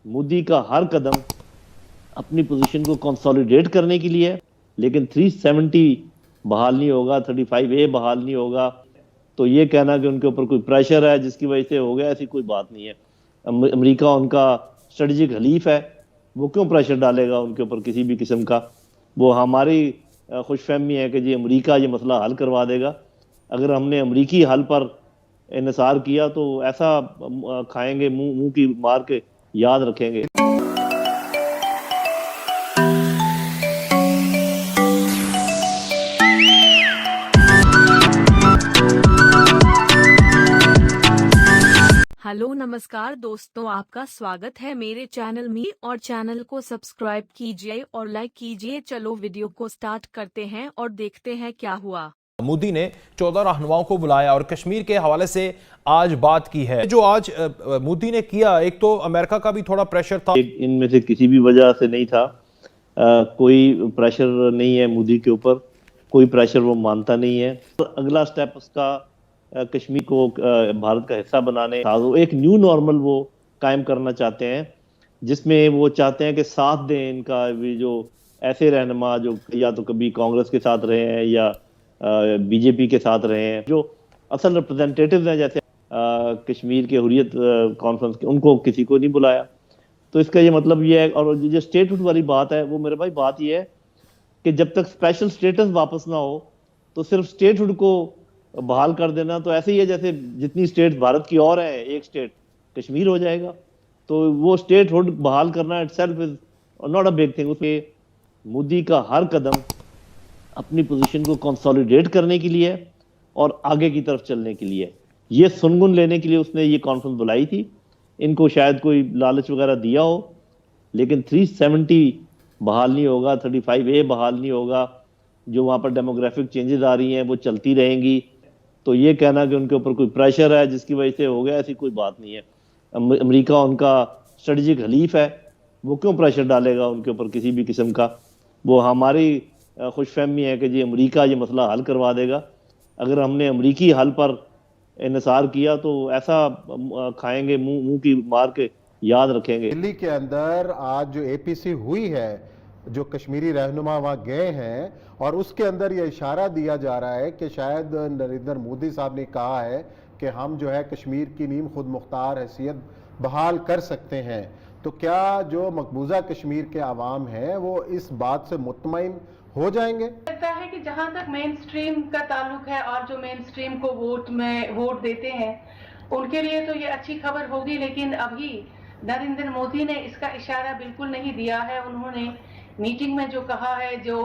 मोदी का हर कदम अपनी पोजीशन को कंसोलिडेट करने के लिए है, लेकिन 370 बहाल नहीं होगा, 35A बहाल नहीं होगा। तो ये कहना कि उनके ऊपर कोई प्रेशर है जिसकी वजह से हो गया, ऐसी कोई बात नहीं है। अमेरिका उनका स्ट्रेटेजिक हलीफ है, वो क्यों प्रेशर डालेगा उनके ऊपर किसी भी किस्म का। वो हमारी खुशफहमी है कि जी अमेरिका ये मसला हल करवा देगा। अगर हमने अमेरिकी हल पर इन्हिसार किया तो ऐसा खाएंगे, मुंह मुंह की मार के याद रखेंगे। हेलो नमस्कार दोस्तों, आपका स्वागत है मेरे चैनल में और चैनल को सब्सक्राइब कीजिए और लाइक कीजिए। चलो वीडियो को स्टार्ट करते हैं और देखते हैं क्या हुआ। मोदी ने 14 रहनुमाओं को बुलाया और कश्मीर के हवाले से आज बात की है। जो आज मोदी ने किया, एक तो अमेरिका का भी थोड़ा प्रेशर था, इनमें से किसी भी वजह से नहीं था। कोई प्रेशर नहीं है मोदी के ऊपर, कोई प्रेशर वो मानता नहीं है। अगला स्टेप उसका कश्मीर को भारत का हिस्सा बनाने, एक न्यू नॉर्मल वो कायम करना चाहते हैं, जिसमें वो चाहते हैं कि साथ दें इनका भी जो ऐसे रहनुमा जो या तो कभी कांग्रेस के साथ रहे हैं या बीजेपी के साथ रहे हैं, जो असल रिप्रेजेंटेटिव्स हैं, जैसे कश्मीर के हुर्रियत कॉन्फ्रेंस के, उनको किसी को नहीं बुलाया। तो इसका ये मतलब ये है। और जो स्टेटहुड वाली बात है, वो मेरे भाई बात ये है कि जब तक स्पेशल स्टेटस वापस ना हो तो सिर्फ स्टेटहुड को बहाल कर देना तो ऐसे ही है जैसे जितनी स्टेट भारत की और है, एक स्टेट कश्मीर हो जाएगा। तो वो स्टेटहुड बहाल करना itself is not a big thing. उसमें मोदी का हर कदम अपनी पोजीशन को कंसोलिडेट करने के लिए और आगे की तरफ चलने के लिए, ये सुनगुन लेने के लिए उसने ये कॉन्फ्रेंस बुलाई थी। इनको शायद कोई लालच वगैरह दिया हो, लेकिन 370 बहाल नहीं होगा, 35A बहाल नहीं होगा। जो वहाँ पर डेमोग्राफिक चेंजेस आ रही हैं वो चलती रहेंगी। तो ये कहना कि उनके ऊपर कोई प्रेशर है जिसकी वजह से हो गया, ऐसी कोई बात नहीं है। अमेरिका उनका स्ट्रेटेजिक हलीफ है, वो क्यों प्रेशर डालेगा उनके ऊपर किसी भी किस्म का। वो हमारी खुशफहमी है कि जी अमेरिका ये मसला हल करवा देगा। अगर हमने अमेरिकी हल पर इन्हिसार किया तो ऐसा खाएंगे, मुंह मुंह की मार के याद रखेंगे। दिल्ली के अंदर आज जो एपीसी हुई है, जो कश्मीरी रहनुमा वहां गए हैं, और उसके अंदर यह इशारा दिया जा रहा है कि शायद नरेंद्र मोदी साहब ने कहा है कि हम जो है कश्मीर की नीम खुद मुख्तार हैसियत बहाल कर सकते हैं। तो क्या जो मकबूजा कश्मीर के अवाम हैं वो इस बात से मुतमईन हो जाएंगे? लगता है कि जहां तक मेन स्ट्रीम का ताल्लुक है और जो मेन स्ट्रीम को वोट देते हैं उनके लिए तो ये अच्छी खबर होगी, लेकिन अभी नरेंद्र मोदी ने इसका इशारा बिल्कुल नहीं दिया है। उन्होंने मीटिंग में जो कहा है, जो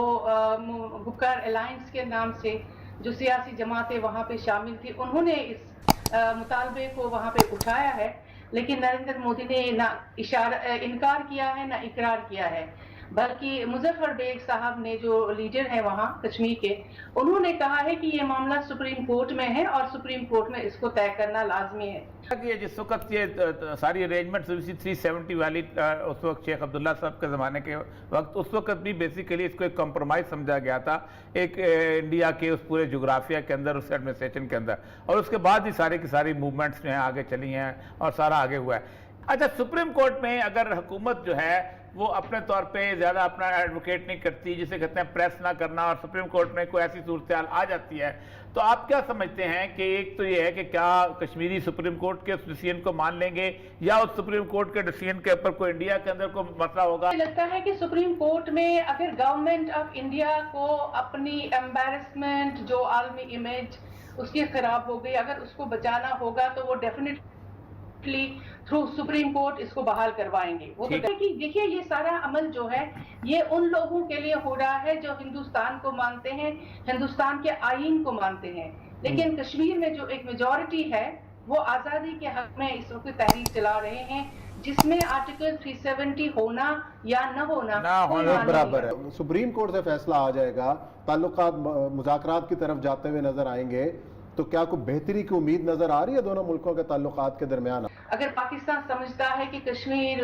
गुपकार अलायंस के नाम से जो सियासी जमातें वहां पे शामिल थी, उन्होंने इस मुतालबे को वहां पे उठाया है, लेकिन नरेंद्र मोदी ने ना इनकार किया है ना इकरार किया है। बल्कि मुजफ्फर बेग साहब ने, जो लीडर हैं वहाँ कश्मीर के, उन्होंने कहा है कि ये मामला सुप्रीम कोर्ट में है और सुप्रीम कोर्ट में इसको तय करना लाजमी है। कि जिस वक्त ये सारी अरेंजमेंट हुई थी 370 वाली, उस वक्त शेख अब्दुल्ला साहब के ज़माने के वक्त, उस वक्त भी बेसिकली इसको एक कॉम्प्रोमाइज़ समझा गया था, एक इंडिया के उस पूरे जोग्राफिया के अंदर, उस एडमिनिस्ट्रेशन के अंदर, और उसके बाद ही सारी की सारी मूवमेंट्स जो हैं आगे चली हैं और सारा आगे हुआ है। अच्छा, सुप्रीम कोर्ट में अगर हुकूमत जो है वो अपने तौर पे ज़्यादा अपना एडवोकेट नहीं करती, जिसे कहते हैं प्रेस ना करना, और सुप्रीम कोर्ट में कोई ऐसी सूरत आ जाती है, तो आप क्या समझते हैं कि एक तो ये है कि क्या कश्मीरी सुप्रीम कोर्ट के उस डिसीजन को मान लेंगे या उस सुप्रीम कोर्ट के डिसीजन के ऊपर कोई इंडिया के अंदर कोई मसला होगा? मुझे लगता है कि सुप्रीम कोर्ट में अगर गवर्नमेंट ऑफ इंडिया को अपनी एम्बेरसमेंट, जो आलमी इमेज उसकी खराब हो गई, अगर उसको बचाना होगा तो वो डेफिनेटली थ्रू सुप्रीम कोर्ट इसको बहाल करवाएंगे। वो तो कि देखिए, ये सारा अमल जो है ये उन लोगों के लिए हो रहा है जो हिंदुस्तान को मानते हैं, हिंदुस्तान के आईन को मानते हैं, लेकिन कश्मीर में जो एक मेजॉरिटी है वो आज़ादी के हक में इस वक्त तहरीक चला रहे हैं, जिसमें आर्टिकल 370 होना या न होना बराबर है। सुप्रीम कोर्ट से फैसला आ जाएगा, ताल्लुकात मुज़ाकरात की तरफ जाते हुए नजर आएंगे, तो क्या कोई बेहतरी की उम्मीद नजर आ रही है दोनों मुल्कों के ताल्लुकात के दरमियान? अगर पाकिस्तान समझता है कि कश्मीर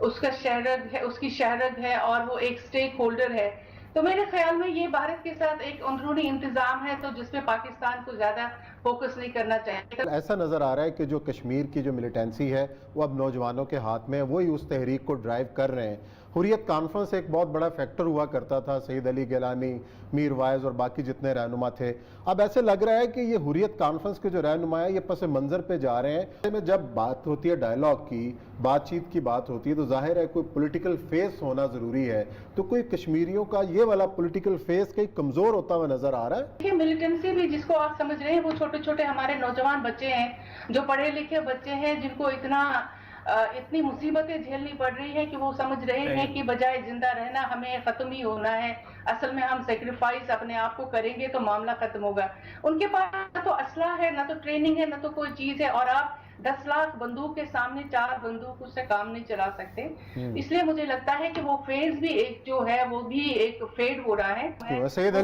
उसका शहरग है, उसकी शहरग है और वो एक स्टेक होल्डर है, तो मेरे ख्याल में ये भारत के साथ एक अंदरूनी इंतजाम है, तो जिसमें पाकिस्तान को ज्यादा फोकस नहीं करना चाहिए। ऐसा नजर आ रहा है कि जो कश्मीर की जो मिलिटेंसी है वो अब नौजवानों के हाथ में है, वही उस तहरीक को ड्राइव कर रहे हैं। हुर्रियत कॉन्फ्रेंस एक बहुत बड़ा फैक्टर हुआ करता था, सईद अली गिलानी, मीर वाइज और बाकी जितने रहनुमा थे। अब ऐसे लग रहा है कि ये हुर्रियत कॉन्फ्रेंस के जो रहनुमा है ये पस मंजर पे जा रहे हैं। में जब बात होती है डायलॉग की, बातचीत की बात होती है, तो जाहिर है कोई पॉलिटिकल फेस होना जरूरी है। तो कोई कश्मीरियों का ये वाला पॉलिटिकल फेस कहीं कमजोर होता हुआ नजर आ रहा है? देखिए, मिलिटेंसी भी जिसको आप समझ रहे हैं वो छोटे छोटे हमारे नौजवान बच्चे हैं, जो पढ़े लिखे बच्चे हैं, जिनको इतनी मुसीबतें झेलनी पड़ रही है कि वो समझ रहे हैं कि बजाय जिंदा रहना हमें खत्म ही होना है। असल में हम सेक्रीफाइस अपने आप को करेंगे तो मामला खत्म होगा। उनके पास ना तो असला है, ना तो ट्रेनिंग है, ना तो कोई चीज है, और आप 10 लाख बंदूक के सामने 4 बंदूक उससे काम नहीं चला सकते। इसलिए मुझे लगता है कि वो फेज भी एक जो है वो भी एक फेड हो रहा है। सईद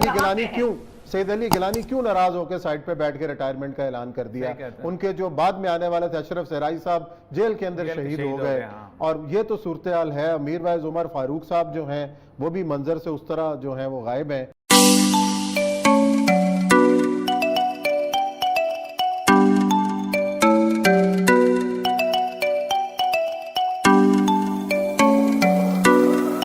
अली गिलानी क्यों नाराज होकर साइड पे बैठ के रिटायरमेंट का ऐलान कर दिया? उनके जो बाद में आने वाले थे अशरफ सहराई साहब जेल के अंदर शहीद हो गए, और ये तो सूरत हाल है। मीर वाइज उमर फारूक साहब जो हैं वो भी मंजर से उस तरह जो है वो गायब हैं।